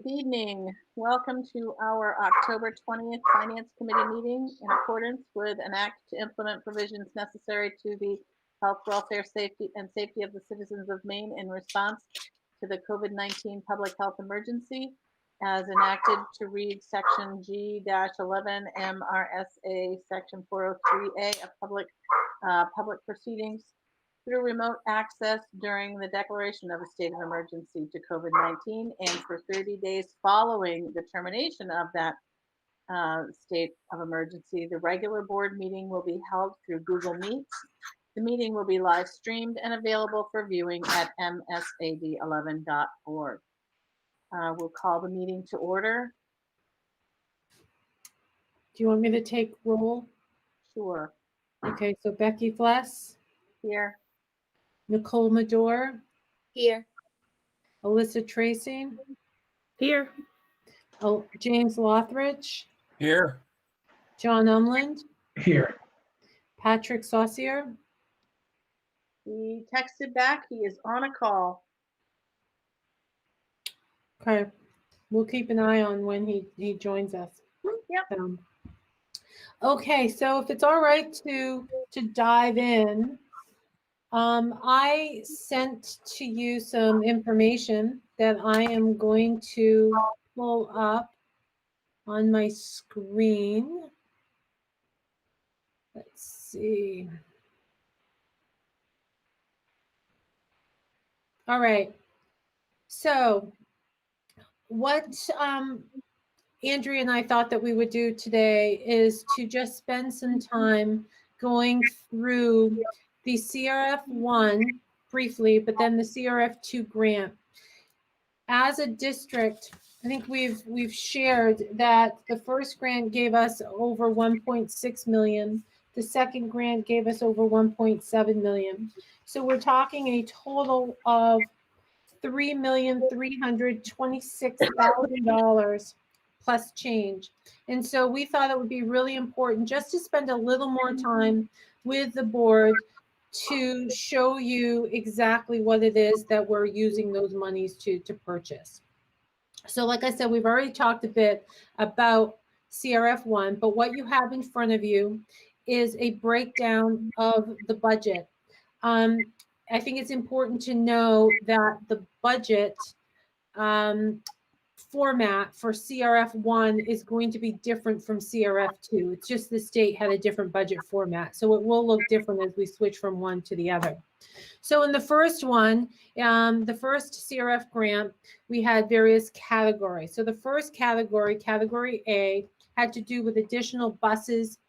Good evening. Welcome to our October 20th Finance Committee meeting in accordance with an act to implement provisions necessary to the health, welfare, safety, and safety of the citizens of Maine in response to the COVID-19 public health emergency, as enacted to read Section G-11 MRSA Section 403A of public proceedings through remote access during the declaration of a state of emergency to COVID-19 and for 30 days following the termination of that state of emergency. The regular board meeting will be held through Google Meets. The meeting will be live streamed and available for viewing at MSAD11.org. We'll call the meeting to order. Do you want me to take roll? Sure. Okay, so Becky Fless, Here. Nicole Medor, Here. Alyssa Tracy, Here. James Lothridge, Here. John Umland, Here. Patrick Saucier. He texted back. He is on a call. Okay, we'll keep an eye on when he joins us. Yep. Okay, so if it's all right to dive in, I sent to you some information that I am going to pull up on my screen. Let's see. All right. So what Andrea and I thought that we would do today is to just spend some time going through the CRF1 briefly, but then the CRF2 grant. As a district, I think we've shared that the first grant gave us over 1.6 million. The second grant gave us over 1.7 million. So we're talking a total of $3,326,000 plus change. And so we thought it would be really important just to spend a little more time with the board to show you exactly what it is that we're using those monies to purchase. So like I said, we've already talked a bit about CRF1, but what you have in front of you is a breakdown of the budget. I think it's important to know that the budget format for CRF1 is going to be different from CRF2. It's just the state had a different budget format. So it will look different as we switch from one to the other. So in the first one, the first CRF grant, we had various categories. So the first category, category A, had to do with additional buses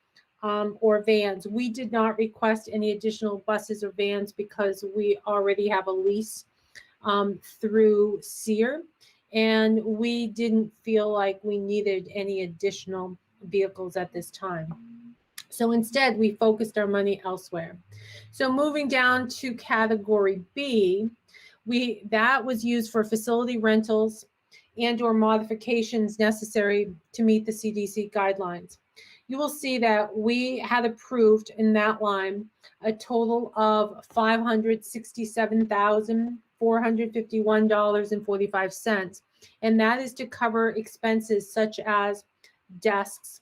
or vans. We did not request any additional buses or vans because we already have a lease through SEER. And we didn't feel like we needed any additional vehicles at this time. So instead, we focused our money elsewhere. So moving down to category B, that was used for facility rentals and or modifications necessary to meet the CDC guidelines. You will see that we had approved in that line a total of $567,451.45. And that is to cover expenses such as desks,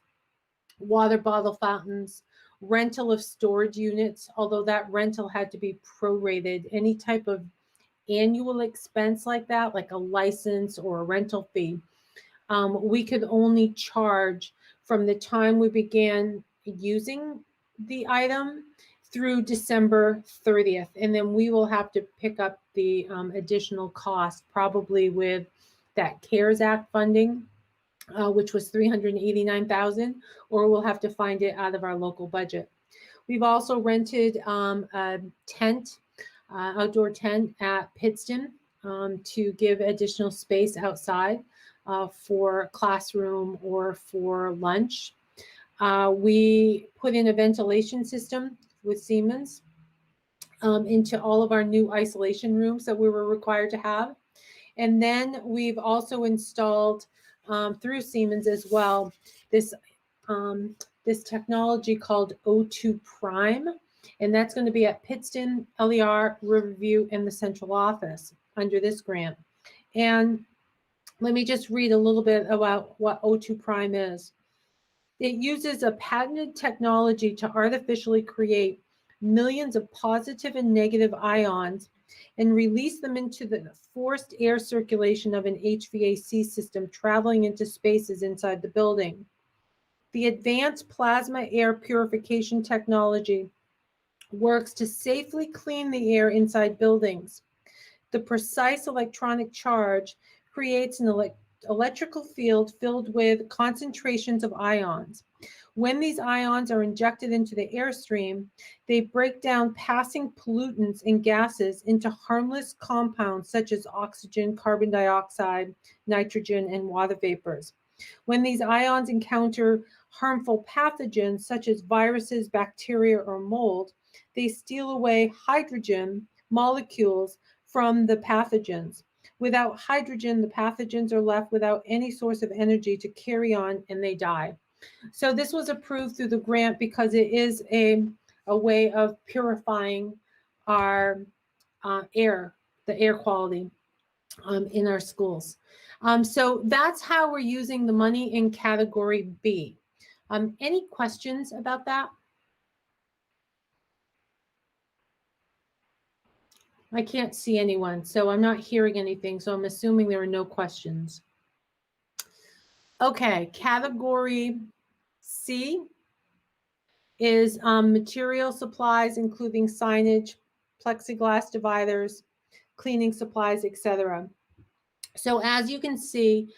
water bottle fountains, rental of storage units, although that rental had to be prorated. Any type of annual expense like that, like a license or a rental fee, we could only charge from the time we began using the item through December 30th. And then we will have to pick up the additional cost, probably with that CARES Act funding, which was $389,000, or we'll have to find it out of our local budget. We've also rented a tent, outdoor tent at Pittston to give additional space outside for classroom or for lunch. We put in a ventilation system with Siemens into all of our new isolation rooms that we were required to have. And then we've also installed through Siemens as well this technology called O2 Prime, and that's going to be at Pittston, LER, Riverview, and the central office under this grant. And Let me just read a little bit about what O2 Prime is. It uses a patented technology to artificially create millions of positive and negative ions and release them into the forced air circulation of an HVAC system traveling into spaces inside the building. The advanced plasma air purification technology works to safely clean the air inside buildings. The precise electronic charge creates an electrical field filled with concentrations of ions. When these ions are injected into the airstream, they break down passing pollutants and gases into harmless compounds such as oxygen, carbon dioxide, nitrogen, and water vapors. When these ions encounter harmful pathogens such as viruses, bacteria, or mold, they steal away hydrogen molecules from the pathogens. Without hydrogen, the pathogens are left without any source of energy to carry on and they die. So this was approved through the grant because it is a way of purifying our air, the air quality in our schools. So that's how we're using the money in category B. Any questions about that? I can't see anyone, so I'm not hearing anything. So I'm assuming there are no questions. Okay, category C is material supplies, including signage, plexiglass dividers, cleaning supplies, etc. So as you can see,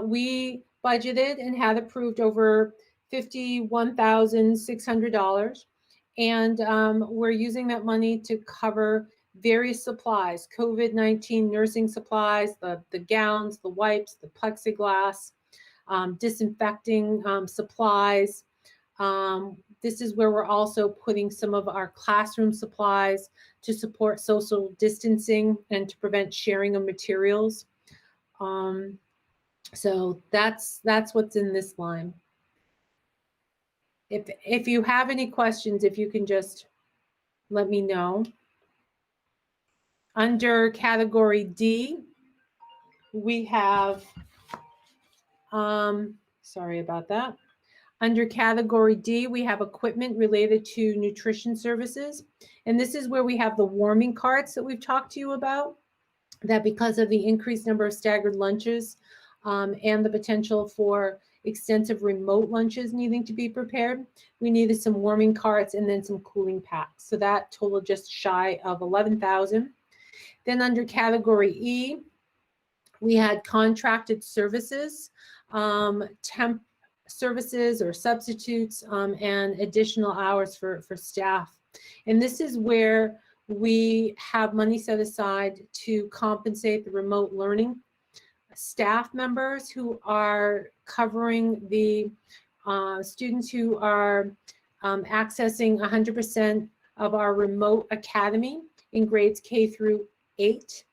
we budgeted and had approved over $51,600. And we're using that money to cover various supplies, COVID-19 nursing supplies, the gowns, the wipes, the plexiglass, disinfecting supplies. This is where we're also putting some of our classroom supplies to support social distancing and to prevent sharing of materials. So that's what's in this line. If you have any questions, if you can just let me know. Under category D, we have, sorry about that. Under category D, we have equipment related to nutrition services. And this is where we have the warming carts that we've talked to you about, that because of the increased number of staggered lunches and the potential for extensive remote lunches needing to be prepared, we needed some warming carts and then some cooling packs. So that totaled just shy of $11,000. Then under category E, we had contracted services, temp services or substitutes, and additional hours for staff. And this is where we have money set aside to compensate the remote learning staff members who are covering the students who are accessing 100% of our remote academy in grades K through 8.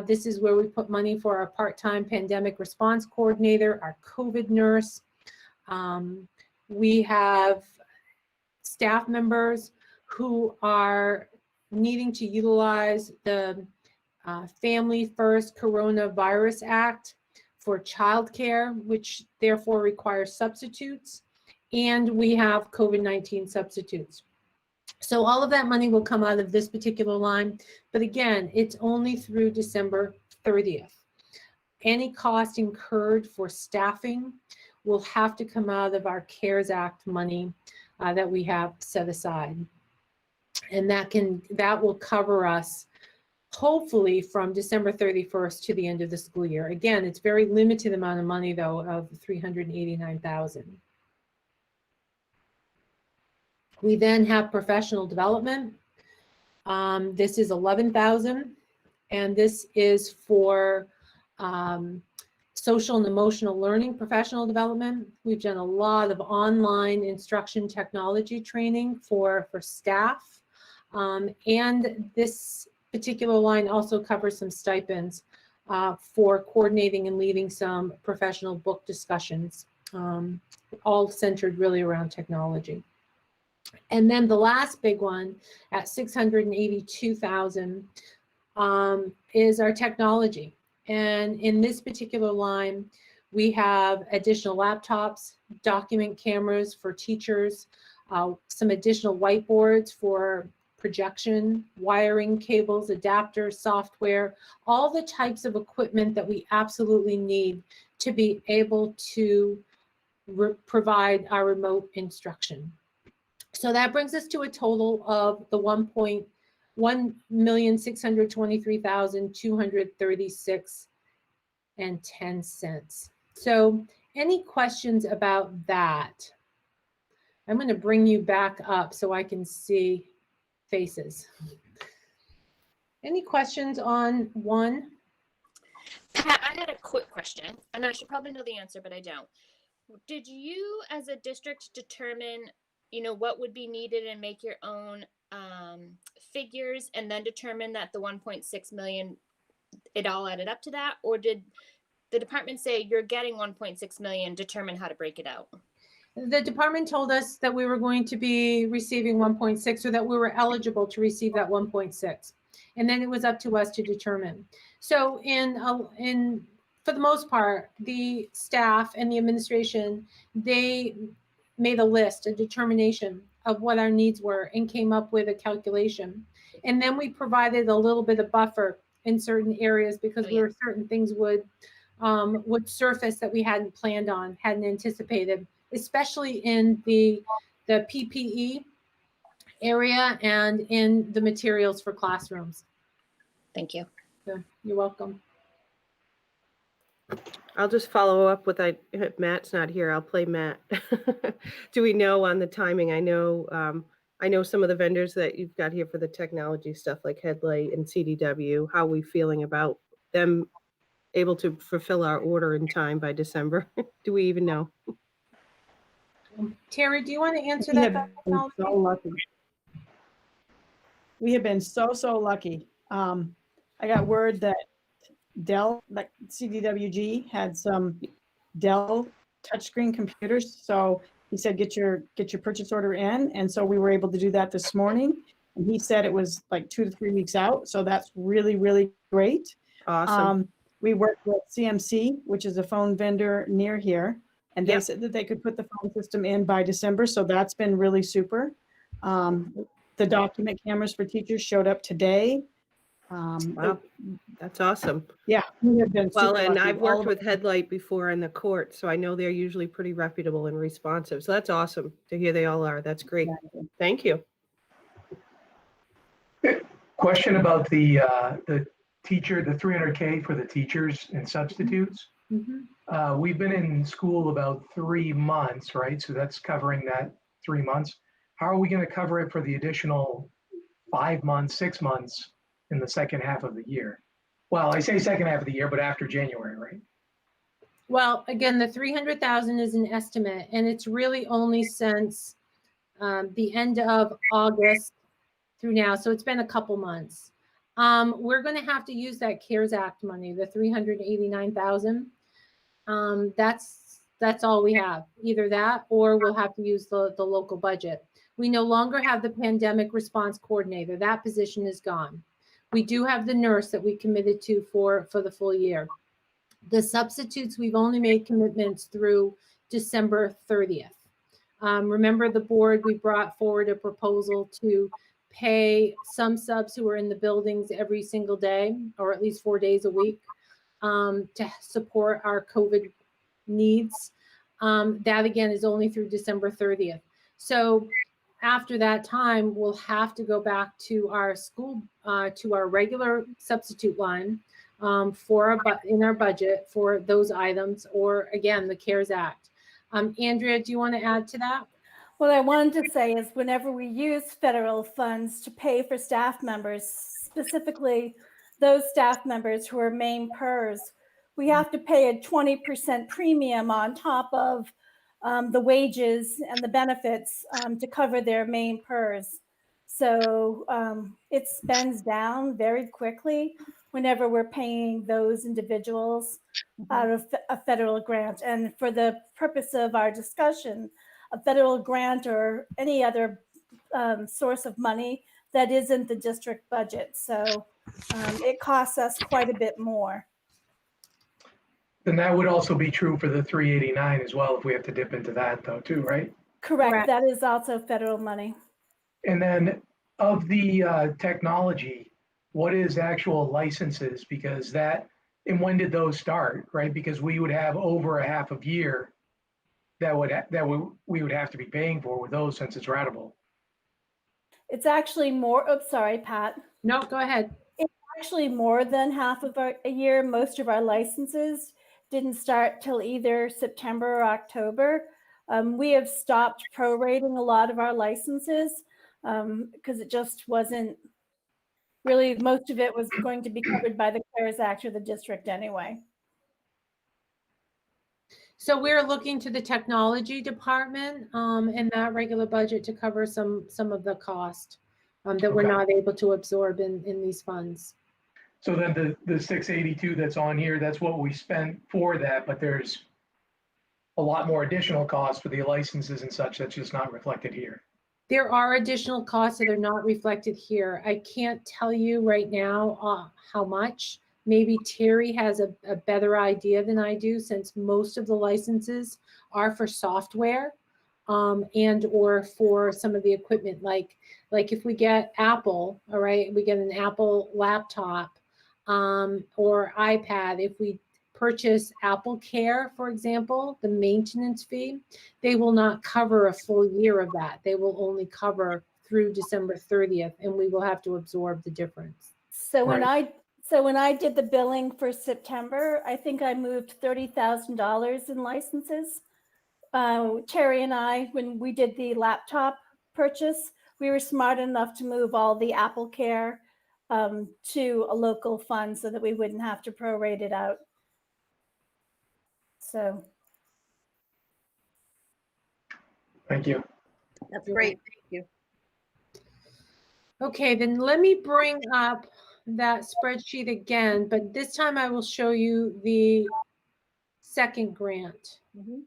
This is where we put money for our part-time pandemic response coordinator, our COVID nurse. We have staff members who are needing to utilize the Family First Coronavirus Act for childcare, which therefore requires substitutes. And we have COVID-19 substitutes. So all of that money will come out of this particular line. But again, it's only through December 30th. Any cost incurred for staffing will have to come out of our CARES Act money that we have set aside. And that will cover us hopefully from December 31st to the end of the school year. Again, it's very limited amount of money though, of $389,000. We then have professional development. This is $11,000, and this is for social and emotional learning, professional development. We've done a lot of online instruction technology training for staff, and this particular line also covers some stipends for coordinating and leading some professional book discussions, all centered really around technology. And then the last big one at $682,000 is our technology. And in this particular line, we have additional laptops, document cameras for teachers, some additional whiteboards for projection, wiring, cables, adapters, software, all the types of equipment that we absolutely need to be able to provide our remote instruction. So that brings us to a total of the $1,623,236.10. So any questions about that? I'm going to bring you back up so I can see faces. Any questions on one? Pat, I had a quick question, and I should probably know the answer, but I don't. Did you, as a district, determine, what would be needed and make your own figures, and then determine that the 1.6 million, it all added up to that, or did the department say you're getting 1.6 million, determine how to break it out? The department told us that we were going to be receiving 1.6, or that we were eligible to receive that 1.6. And then it was up to us to determine. So for the most part, the staff and the administration, they made a list, a determination of what our needs were, and came up with a calculation. And then we provided a little bit of buffer in certain areas because we were certain things would surface that we hadn't planned on, hadn't anticipated, especially in the PPE area and in the materials for classrooms. Thank you. So you're welcome. I'll just follow up with, if Matt's not here, I'll play Matt. Do we know on the timing? I know some of the vendors that you've got here for the technology stuff like Headlight and CDW. How are we feeling about them able to fulfill our order in time by December? Do we even know? Terry, do you want to answer We that? have been so lucky. We have been so lucky. I got word that Dell, like CDWG, had some Dell touchscreen computers. So he said, get your purchase order in. And so we were able to do that this morning. And he said it was like 2 to 3 weeks out. So that's really, really great. Awesome. We worked with CMC, which is a phone vendor near here. And they said that they could put the phone system in by December. So that's been really super. The document cameras for teachers showed up today. Wow, that's awesome. Yeah, we have been Well, super and lucky. I've worked with Headlight before in the court, so I know they're usually pretty reputable and responsive. So that's awesome to hear they all are. That's great. Thank you. Question about the teacher, the 300K for the teachers and substitutes. Mm-hmm. We've been in school about 3 months, right? So that's covering that 3 months. How are we going to cover it for the additional 5 months, 6 months in the second half of the year? Well, I say second half of the year, but after January, right? Well, again, the 300,000 is an estimate, and it's really only since the end of August through now. So it's been a couple months. We're going to have to use that CARES Act money, the 389,000. That's all we have. Either that, or we'll have to use the local budget. We no longer have the pandemic response coordinator. That position is gone. We do have the nurse that we committed to for the full year. The substitutes, we've only made commitments through December 30th. Remember the board, we brought forward a proposal to pay some subs who are in the buildings every single day, or at least 4 days a week, to support our COVID needs. That again is only through December 30th. So after that time, we'll have to go back to our school, to our regular substitute line in our budget for those items, or again, the CARES Act. Andrea, do you want to add to that? What I wanted to say is whenever we use federal funds to pay for staff members, specifically those staff members who are main PERS, we have to pay a 20% premium on top of the wages and the benefits to cover their main PERS. So it spends down very quickly whenever we're paying those individuals out of a federal grant. And for the purpose of our discussion, a federal grant or any other source of money that isn't the district budget. So it costs us quite a bit more. Then that would also be true for the 389 as well, if we have to dip into that though, too, right? Correct. Correct. That is also federal money. And then of the technology, what is actual licenses? Because that, and when did those start, right? Because we would have over a half a year we would have to be paying for with those since it's ratable. It's actually more, oh, sorry, Pat. No, go ahead. Actually more than half of a year. Most of our licenses didn't start till either September or October. We have stopped prorating a lot of our licenses because it just wasn't really, most of it was going to be covered by the CARES Act or the district anyway. So we're looking to the technology department in that regular budget to cover some of the cost that we're Okay. not able to absorb in these funds. So then the 682 that's on here, that's what we spent for that, but there's a lot more additional costs for the licenses and such that's just not reflected here. There are additional costs that are not reflected here. I can't tell you right now how much. Maybe Terry has a better idea than I do, since most of the licenses are for software and or for some of the equipment. Like if we get Apple, all right, we get an Apple laptop or iPad. If we purchase Apple Care, for example, the maintenance fee, they will not cover a full year of that. They will only cover through December 30th, and we will have to absorb the difference. So when I did the billing for September, I think I moved $30,000 in licenses. Terry and I, when we did the laptop purchase, we were smart enough to move all the Apple Care to a local fund so that we wouldn't have to prorate it out. So. Thank you. That's great. Thank you. Okay, then let me bring up that spreadsheet again, but this time I will show you the second grant. Mhm.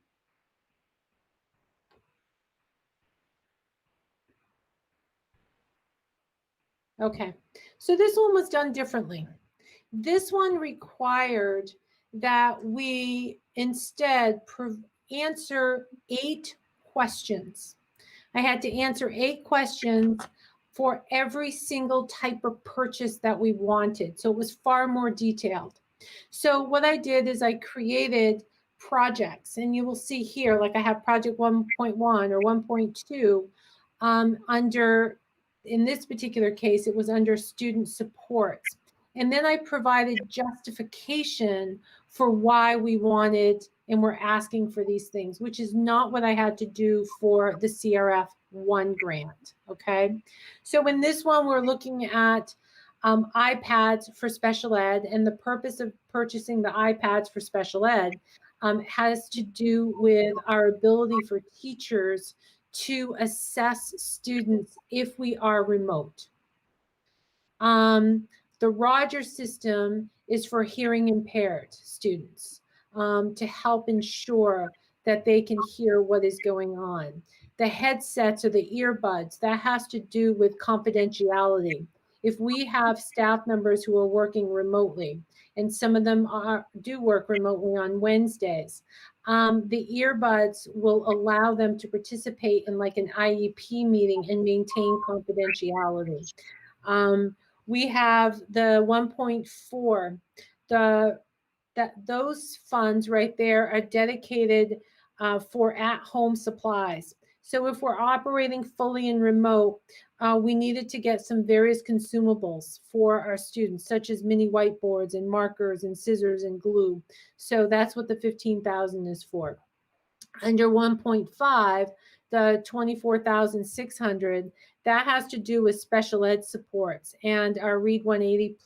Okay, so this one was done differently. This one required that we instead answer 8 questions. I had to answer 8 questions for every single type of purchase that we wanted. So it was far more detailed. So what I did is I created projects, and you will see here, like I have project 1.1 or 1.2 under, in this particular case, it was under student supports. And then I provided justification for why we wanted and we're asking for these things, which is not what I had to do for the CRF 1 grant, okay? So in this one, we're looking at iPads for special ed, and the purpose of purchasing the iPads for special ed has to do with our ability for teachers to assess students if we are remote. The Rogers system is for hearing impaired students to help ensure that they can hear what is going on. The headsets or the earbuds, that has to do with confidentiality. If we have staff members who are working remotely, and some of them do work remotely on Wednesdays, the earbuds will allow them to participate in like an IEP meeting and maintain confidentiality. We have the 1.4, those funds right there are dedicated for at-home supplies. So if we're operating fully in remote, we needed to get some various consumables for our students, such as mini whiteboards and markers and scissors and glue. So that's what the 15,000 is for. Under 1.5, the 24,600, that has to do with special ed supports and our Read 180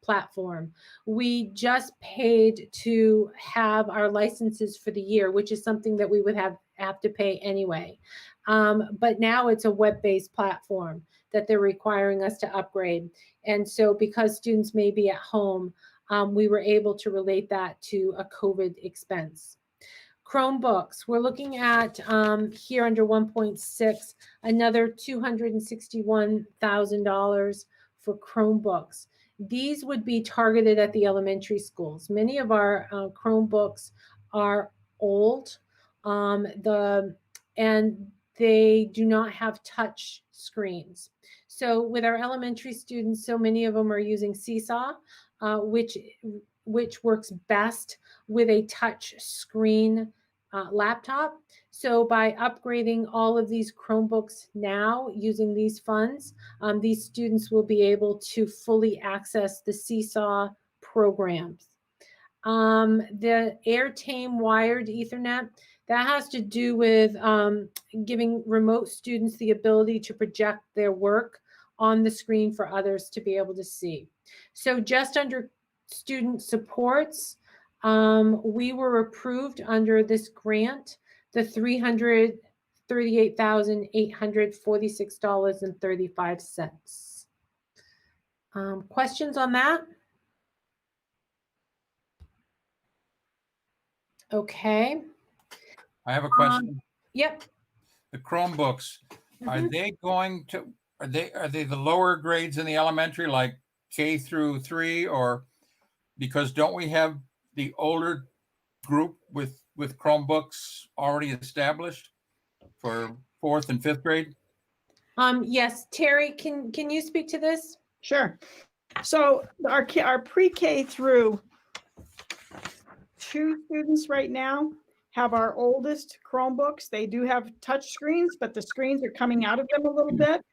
platform. We just paid to have our licenses for the year, which is something that we would have to pay anyway. But now it's a web-based platform that they're requiring us to upgrade. And so because students may be at home, we were able to relate that to a COVID expense. Chromebooks, we're looking at here under 1.6, another $261,000 for Chromebooks. These would be targeted at the elementary schools. Many of our Chromebooks are old, and they do not have touch screens. So with our elementary students, so many of them are using Seesaw, which works best with a touch screen laptop. So by upgrading all of these Chromebooks now using these funds, these students will be able to fully access the Seesaw programs. The AirTame wired Ethernet, that has to do with giving remote students the ability to project their work on the screen for others to be able to see. So just under student supports, we were approved under this grant, the $338,846.35. Questions on that? Okay. I have a question. Yep. The Chromebooks, are they going to, are they the lower grades in the elementary, like K through 3, or because don't we have the older group with Chromebooks already established for 4th and 5th grade? Yes, Terry, can you speak to this? Sure. So our pre-K through 2 students right now have our oldest Chromebooks. They do have touch screens, but the screens are coming out of them a little bit.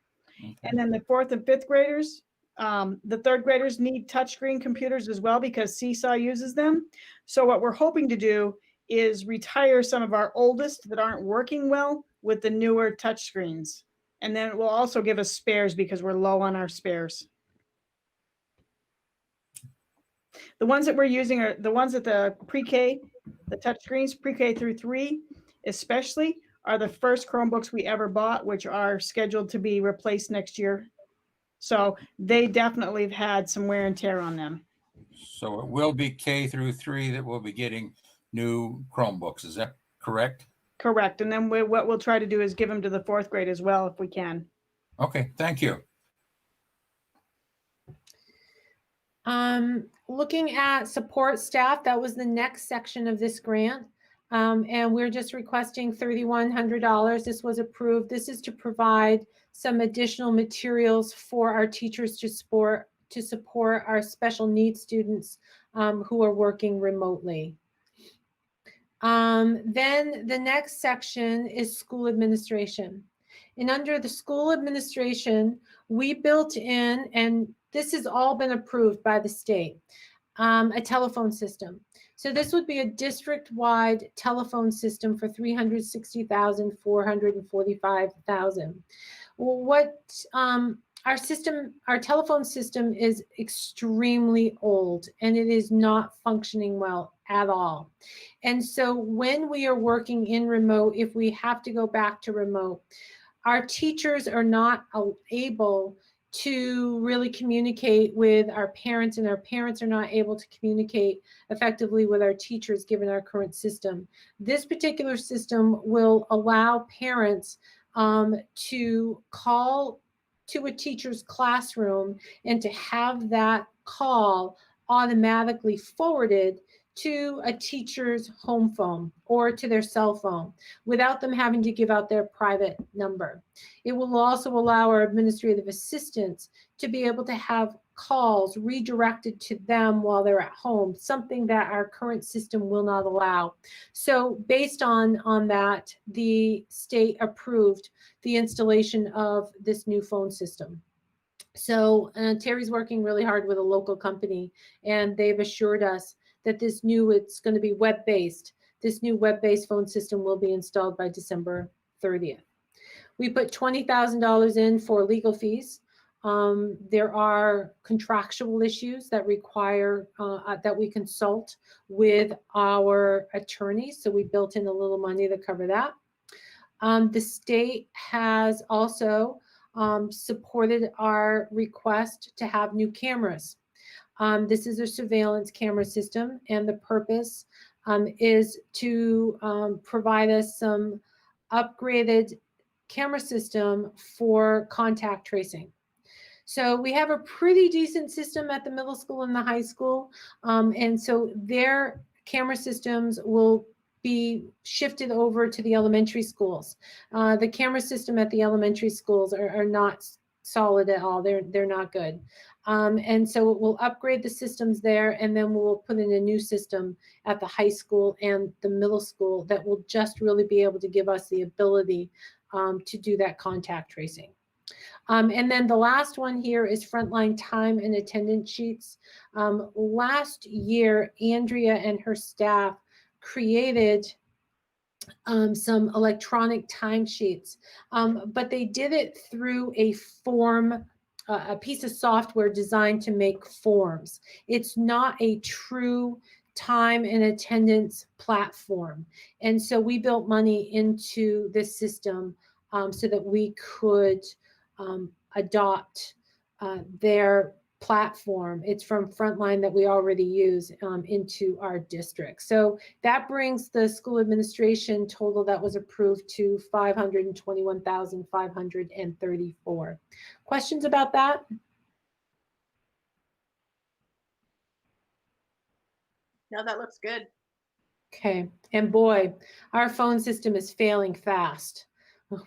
Okay. And then the 4th and 5th graders, the 3rd graders need touchscreen computers as well because Seesaw uses them. So what we're hoping to do is retire some of our oldest that aren't working well with the newer touchscreens. And then it will also give us spares because we're low on our spares. The ones that we're using are the ones at the pre-K, the touchscreens, pre-K through 3 especially, are the first Chromebooks we ever bought, which are scheduled to be replaced next year. So they definitely have had some wear and tear on them. So it will be K through 3 that will be getting new Chromebooks. Is that correct? Correct. And then what we'll try to do is give them to the 4th grade as well if we can. Okay, thank you. Looking at support staff, that was the next section of this grant. And we're just requesting $3,100. This was approved. This is to provide some additional materials for our teachers to support our special needs students who are working remotely. Then the next section is school administration. And under the school administration, we built in, and this has all been approved by the state, a telephone system. So this would be a district-wide telephone system for $360,445,000. What our telephone system is extremely old, and it is not functioning well at all. And so when we are working in remote, if we have to go back to remote, our teachers are not able to really communicate with our parents, and our parents are not able to communicate effectively with our teachers given our current system. This particular system will allow parents to call to a teacher's classroom and to have that call automatically forwarded to a teacher's home phone or to their cell phone without them having to give out their private number. It will also allow our administrative assistants to be able to have calls redirected to them while they're at home, something that our current system will not allow. So based on that, the state approved the installation of this new phone system. So Terry's working really hard with a local company, and they've assured us that it's going to be web-based. This new web-based phone system will be installed by December 30th. We put $20,000 in for legal fees. There are contractual issues that require that we consult with our attorneys. So we built in a little money to cover that. The state has also supported our request to have new cameras. This is a surveillance camera system, and the purpose is to provide us some upgraded camera system for contact tracing. So we have a pretty decent system at the middle school and the high school. And so their camera systems will be shifted over to the elementary schools. The camera system at the elementary schools are not solid at all. They're not good. And so we'll upgrade the systems there, and then we'll put in a new system at the high school and the middle school that will just really be able to give us the ability to do that contact tracing. And then the last one here is frontline time and attendance sheets. Last year, Andrea and her staff created some electronic timesheets, but they did it through a form, a piece of software designed to make forms. It's not a true time and attendance platform. And so we built money into this system so that we could adopt their platform. It's from Frontline that we already use into our district. So that brings the school administration total that was approved to $521,534. Questions about that? No, that looks good. Okay, and boy, our phone system is failing fast.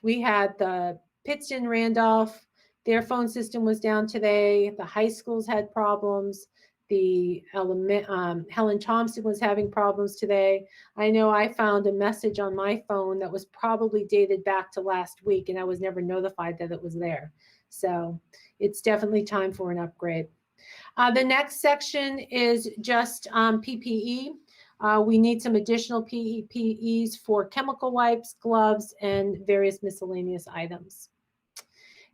We had the Pittston Randolph, their phone system was down today. The high schools had problems. The Helen Thompson was having problems today. I know I found a message on my phone that was probably dated back to last week, and I was never notified that it was there. So it's definitely time for an upgrade. The next section is just PPE. We need some additional PPEs for chemical wipes, gloves, and various miscellaneous items.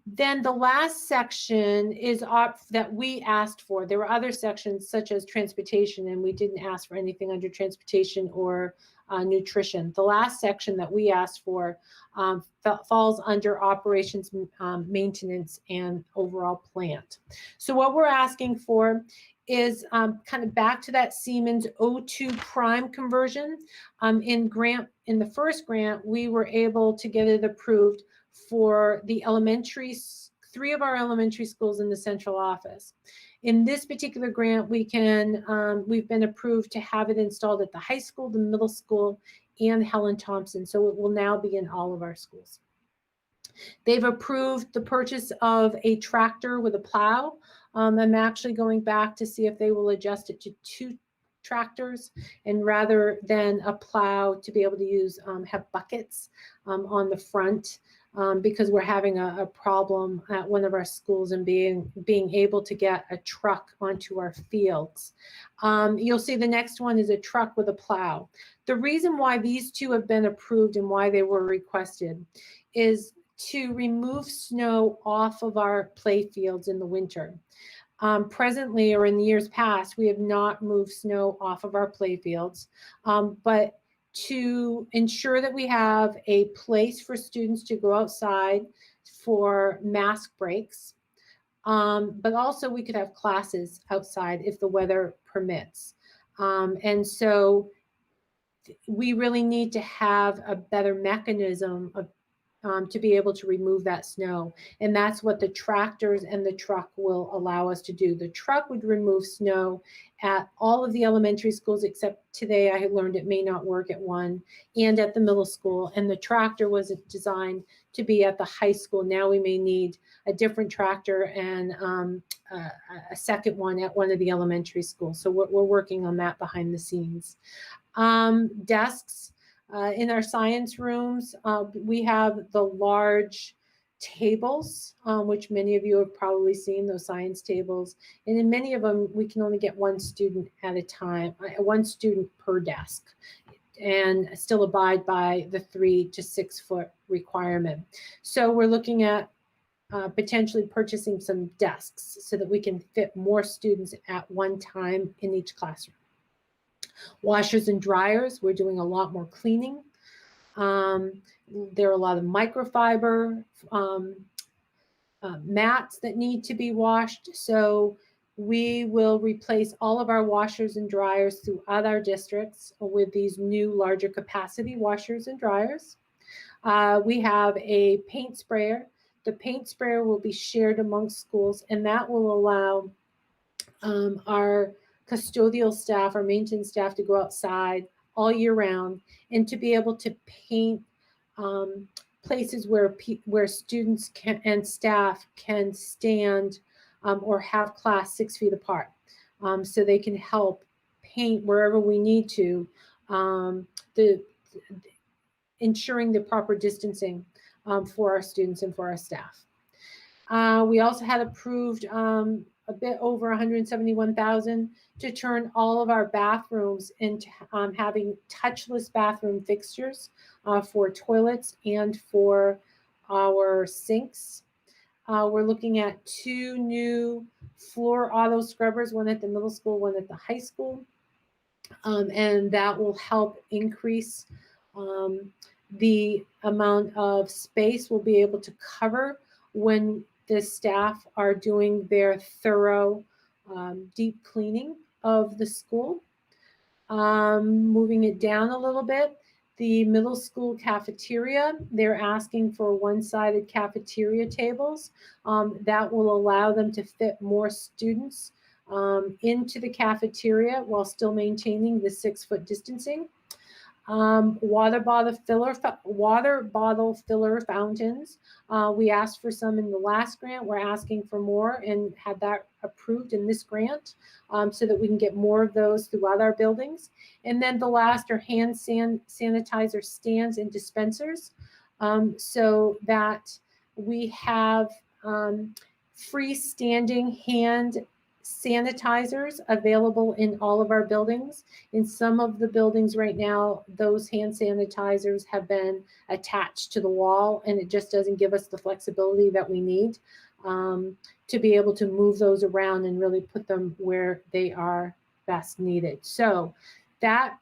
Then the last section is that we asked for. There were other sections such as transportation, and we didn't ask for anything under transportation or nutrition. The last section that we asked for falls under operations, maintenance, and overall plant. So what we're asking for is kind of back to that Siemens O2 prime conversion. In the first grant, we were able to get it approved for the three of our elementary schools in the central office. In this particular grant, we've been approved to have it installed at the high school, the middle school, and Helen Thompson. So it will now be in all of our schools. They've approved the purchase of a tractor with a plow. I'm actually going back to see if they will adjust it to 2 tractors, and rather than a plow to be able to have buckets on the front. Because we're having a problem at one of our schools and being able to get a truck onto our fields. You'll see the next one is a truck with a plow. The reason why these 2 have been approved and why they were requested is to remove snow off of our play fields in the winter. Presently, or in the years past, we have not moved snow off of our play fields, but to ensure that we have a place for students to go outside for mask breaks. But also we could have classes outside if the weather permits. And so we really need to have a better mechanism to be able to remove that snow. And that's what the tractors and the truck will allow us to do. The truck would remove snow at all of the elementary schools, except today I had learned it may not work at one, and at the middle school. And the tractor was designed to be at the high school. Now we may need a different tractor and a second one at one of the elementary schools. So we're working on that behind the scenes. Desks. In our science rooms, we have the large tables, which many of you have probably seen, those science tables. And in many of them, we can only get 1 student at a time, 1 student per desk, and still abide by the 3 to 6 foot requirement. So we're looking at potentially purchasing some desks so that we can fit more students at one time in each classroom. Washers and dryers, we're doing a lot more cleaning. There are a lot of microfiber mats that need to be washed. So we will replace all of our washers and dryers throughout our districts with these new larger capacity washers and dryers. We have a paint sprayer the paint sprayer will be shared amongst schools, and that will allow our custodial staff, our maintenance staff, to go outside all year round and to be able to paint places where students can and staff can stand or have class 6 feet apart, so they can help paint wherever we need to, ensuring the proper distancing for our students and for our staff. We also had approved a bit over 171,000 to turn all of our bathrooms into having touchless bathroom fixtures for toilets and for our sinks. We're looking at 2 new floor auto scrubbers, one at the middle school, one at the high school. And that will help increase the amount of space we'll be able to cover when the staff are doing their thorough deep cleaning of the school. Moving it down a little bit, the middle school cafeteria, they're asking for one-sided cafeteria tables. That will allow them to fit more students into the cafeteria while still maintaining the 6-foot distancing. Water bottle filler fountains. We asked for some in the last grant. We're asking for more and had that approved in this grant, so that we can get more of those throughout our buildings. And then the last are hand sanitizer stands and dispensers, so that we have freestanding hand sanitizers available in all of our buildings. In some of the buildings right now, those hand sanitizers have been attached to the wall, and it just doesn't give us the flexibility that we need to be able to move those around and really put them where they are best needed. So that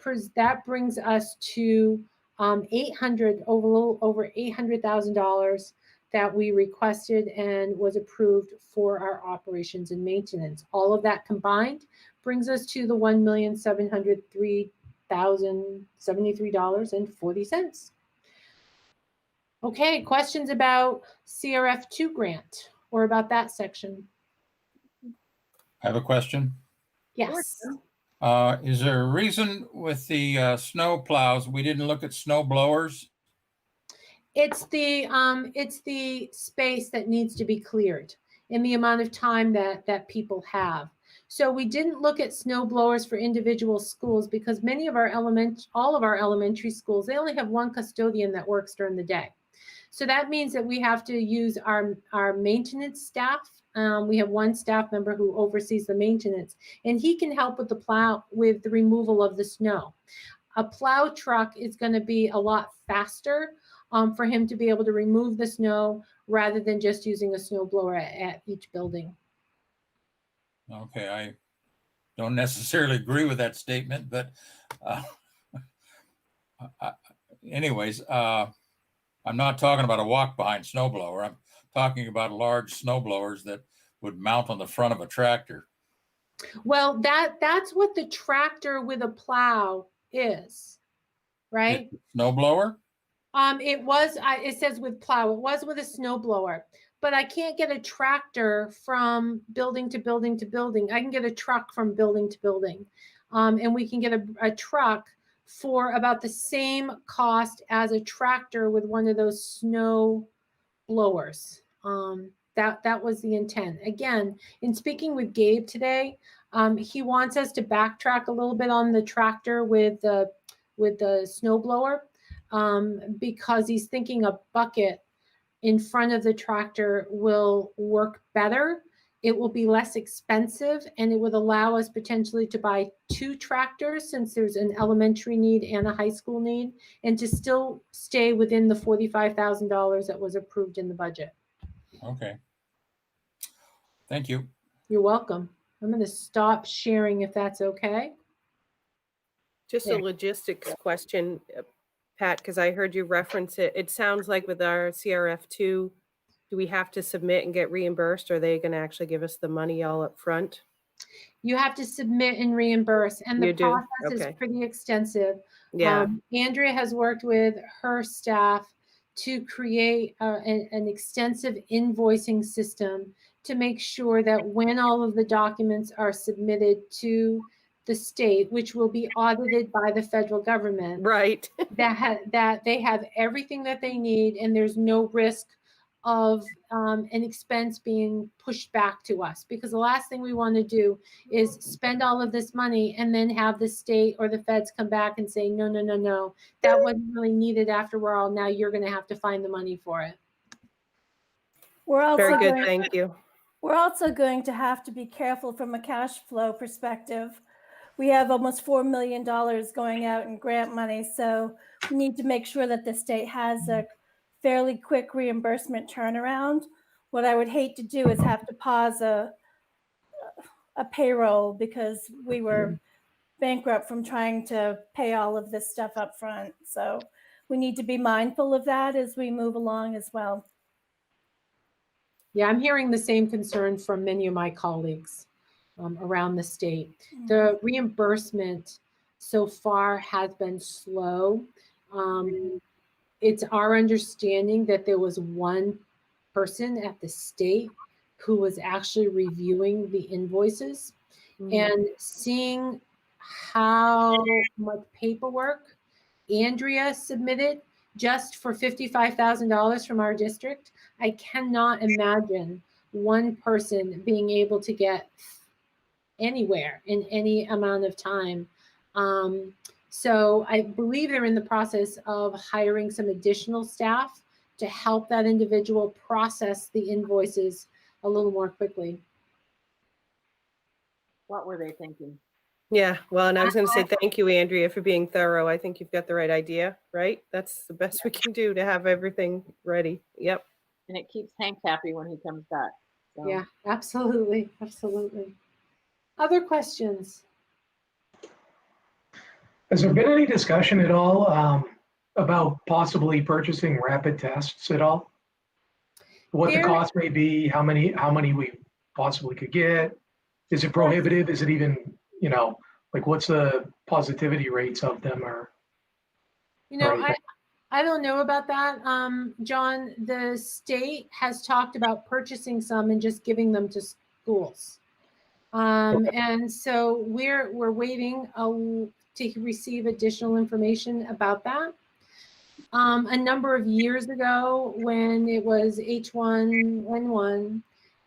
brings us to a little over $800,000 that we requested and was approved for our operations and maintenance. All of that combined brings us to the $1,703,073.40. Okay, questions about CRF2 grant or about that section? I have a question. Yes. Is there a reason with the snow plows, we didn't look at snow blowers? It's the space that needs to be cleared and the amount of time that people have. So we didn't look at snow blowers for individual schools because many of all of our elementary schools, they only have one custodian that works during the day. So that means that we have to use our maintenance staff. We have one staff member who oversees the maintenance, and he can help with the removal of the snow. A plow truck is going to be a lot faster for him to be able to remove the snow rather than just using a snow blower at each building. Okay, I don't necessarily agree with that statement, but anyways, I'm not talking about a walk-behind snow blower. I'm talking about large snow blowers that would mount on the front of a tractor. Well, that's what the tractor with a plow is, right? Snow blower? It says with plow. It was with a snow blower, but I can't get a tractor from building to building to building. I can get a truck from building to building, and we can get a truck for about the same cost as a tractor with one of those snow blowers. That was the intent. Again, in speaking with Gabe today, he wants us to backtrack a little bit on the tractor with the snow blower, because he's thinking a bucket in front of the tractor will work better. It will be less expensive, and it would allow us potentially to buy 2 tractors since there's an elementary need and a high school need, and to still stay within the $45,000 that was approved in the budget. Okay. Thank you. You're welcome. I'm going to stop sharing if that's okay. Just a logistics question, Pat, because I heard you reference it. It sounds like with our CRF2, do we have to submit and get reimbursed? Or are they going to actually give us the money all up front? You have to submit and reimburse, and the process is pretty extensive. Yeah. Andrea has worked with her staff to create an extensive invoicing system to make sure that when all of the documents are submitted to the state, which will be audited by the federal government, Right. that they have everything that they need and there's no risk of an expense being pushed back to us. Because the last thing we want to do is spend all of this money and then have the state or the feds come back and say, no, no, no, no, that wasn't really needed after all. Now you're going to have to find the money for it. We're also Very good. going, Thank you. we're also going to have to be careful from a cash flow perspective. We have almost $4 million going out in grant money, so we need to make sure that the state has a fairly quick reimbursement turnaround. What I would hate to do is have to pause a payroll because we were bankrupt from trying to pay all of this stuff up front. So we need to be mindful of that as we move along as well. Yeah, I'm hearing the same concern from many of my colleagues around the state. The reimbursement so far has been slow. It's our understanding that there was one person at the state who was actually reviewing the invoices and seeing how much paperwork Andrea submitted just for $55,000 from our district. I cannot imagine one person being able to get anywhere in any amount of time. So I believe they're in the process of hiring some additional staff to help that individual process the invoices a little more quickly. What were they thinking? Yeah, well, and I was going to say thank you, Andrea, for being thorough. I think you've got the right idea, right? That's the best we can do to have everything ready. Yep. And it keeps Hank happy when he comes back. So. Yeah, absolutely. Absolutely. Other questions? Has there been any discussion at all about possibly purchasing rapid tests at all? What the cost may be, how many we possibly could get? Is it prohibitive? Is it even, like what's the positivity rates of them or? I don't know about that. John, the state has talked about purchasing some and just giving them to schools. And so we're waiting to receive additional information about that. A number of years ago when it was H1N1,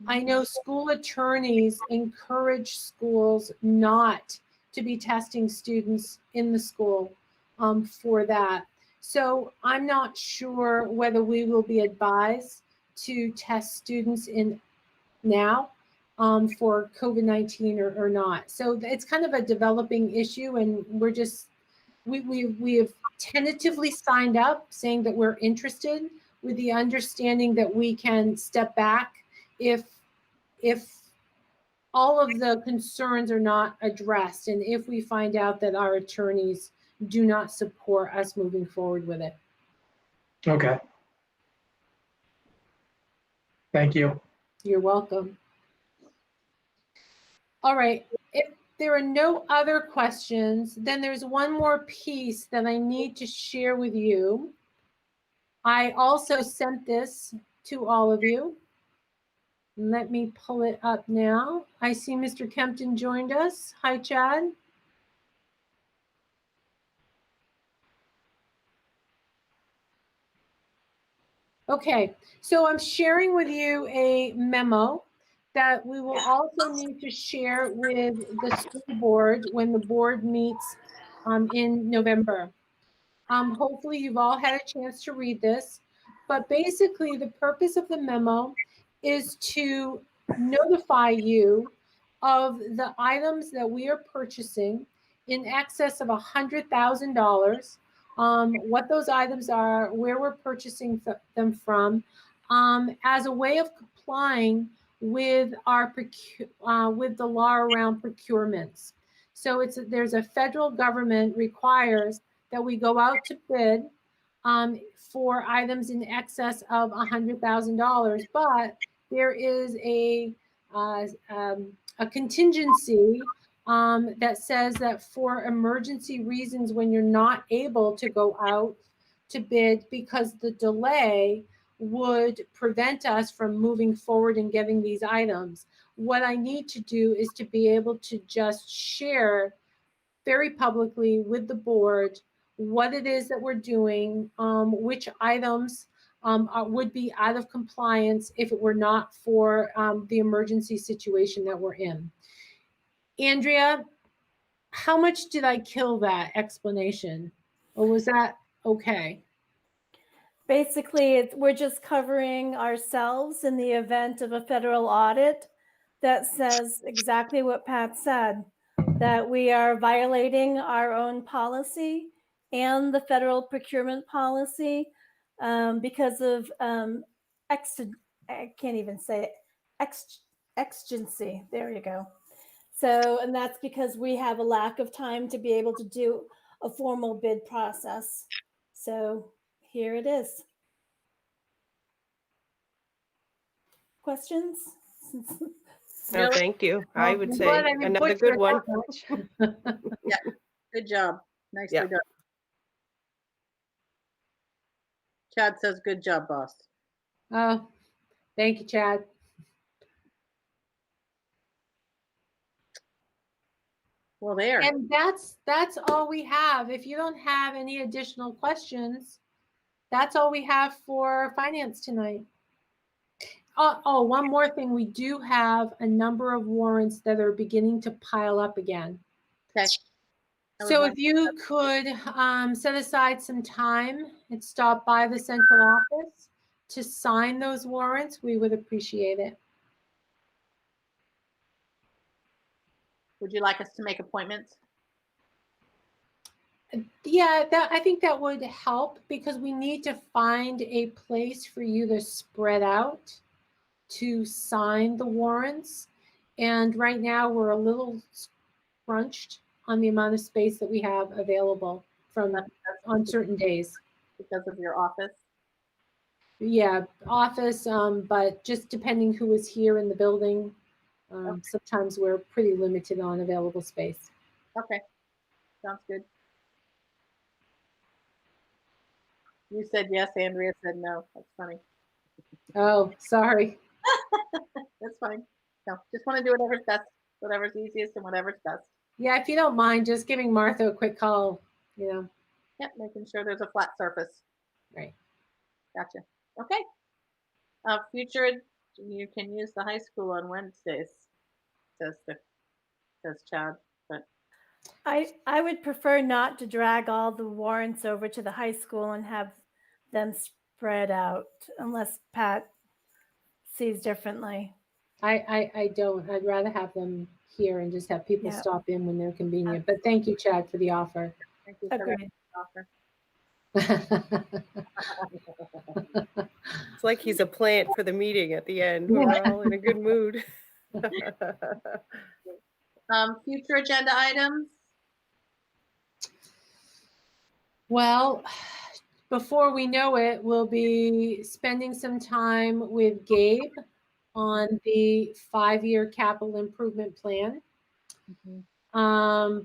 I know school attorneys encourage schools not to be testing students in the school for that. So I'm not sure whether we will be advised to test students in now for COVID-19 or not. So it's kind of a developing issue, and we're just we have tentatively signed up saying that we're interested, with the understanding that we can step back if all of the concerns are not addressed, and if we find out that our attorneys do not support us moving forward with it. Okay. Thank you. You're welcome. All right. If there are no other questions, then there's one more piece that I need to share with you. I also sent this to all of you. Let me pull it up now. I see Mr. Kempton joined us. Hi, Chad. Okay, so I'm sharing with you a memo that we will also need to share with the school board when the board meets in November. Hopefully you've all had a chance to read this, but basically the purpose of the memo is to notify you of the items that we are purchasing in excess of $100,000, what those items are, where we're purchasing them from, as a way of complying with our with the law around procurements. So there's a federal government requires that we go out to bid for items in excess of $100,000, but there is a contingency that says that for emergency reasons, when you're not able to go out to bid because the delay would prevent us from moving forward and getting these items. What I need to do is to be able to just share very publicly with the board what it is that we're doing, which items would be out of compliance if it were not for the emergency situation that we're in. Andrea, how much did I kill that explanation? Or was that okay? Basically, we're just covering ourselves in the event of a federal audit that says exactly what Pat said, that we are violating our own policy and the federal procurement policy because of I can't even say it, exigency. There you go. So, and that's because we have a lack of time to be able to do a formal bid process. So here it is. Questions? No, thank you. I Well, would I'm say glad I didn't another butcher good it one. that much. Good job. Nicely Yeah. done. Chad says, good job, boss. Oh, thank you, Chad. Well, there. And that's all we have. If you don't have any additional questions, that's all we have for finance tonight. Oh, one more thing. We do have a number of warrants that are beginning to pile up again. Okay. So if you could set aside some time and stop by the central office to sign those warrants, we would appreciate it. Would you like us to make appointments? Yeah, I think that would help because we need to find a place for you to spread out to sign the warrants. And right now we're a little crunched on the amount of space that we have available on certain days. Because of your office? Yeah, office, but just depending who is here in the building, sometimes we're pretty limited on available space. Okay, sounds good. You said yes, Andrea said no. That's funny. Oh, sorry. That's fine. No, just want to do whatever's best, whatever's easiest and whatever's best. Yeah, if you don't mind, just giving Martha a quick call, you know. Yep, making sure there's a flat surface. Right. Gotcha. Okay. Future, you can use the high school on Wednesdays, says Chad. But I would prefer not to drag all the warrants over to the high school and have them spread out unless Pat sees differently. I don't. I'd rather have them here and just have people Yeah. stop in when they're convenient. But thank you, Chad, for the offer. thank you for Agreed. that offer. It's like he's a plant for the meeting at the end. We're all in a good mood. Future agenda items. Well, before we know it, we'll be spending some time with Gabe on the 5-year capital improvement plan.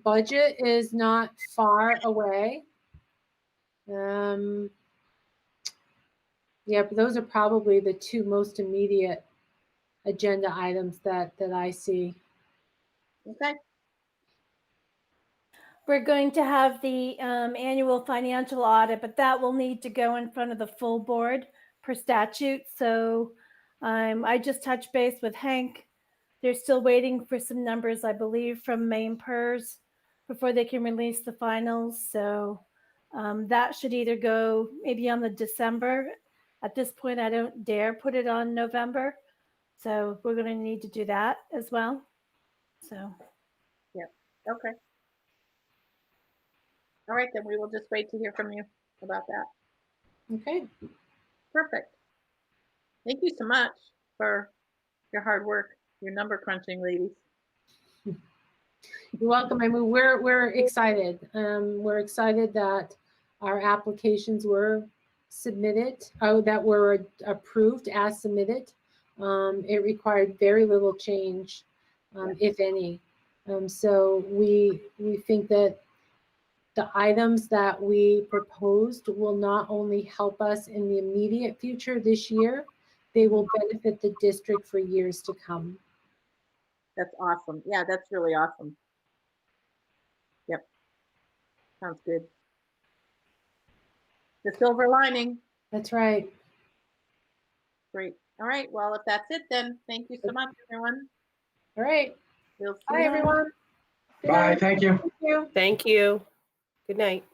Budget is not far away. Yeah, but those are probably the two most immediate agenda items that I see. Okay. We're going to have the annual financial audit, but that will need to go in front of the full board per statute. So I just touched base with Hank. They're still waiting for some numbers, I believe, from Maine PERS before they can release the finals. So that should either go maybe on the December. At this point, I don't dare put it on November. So we're going to need to do that as well. So. Yeah. Okay. All right, then we will just wait to hear from you about that. Okay. Perfect. Thank you so much for your hard work, your number crunching, ladies. You're welcome. I mean, we're excited. We're excited that our applications were submitted, that were approved as submitted. It required very little change, if any. So we think that the items that we proposed will not only help us in the immediate future this year, they will benefit the district for years to come. That's awesome. Yeah, that's really awesome. Yep. Sounds good. The silver lining. That's right. Great. All right. Well, if that's it, then thank you so much, everyone. All right. We'll see Bye, you. everyone. Good Bye, night. thank you. Thank you. Thank you. Good night.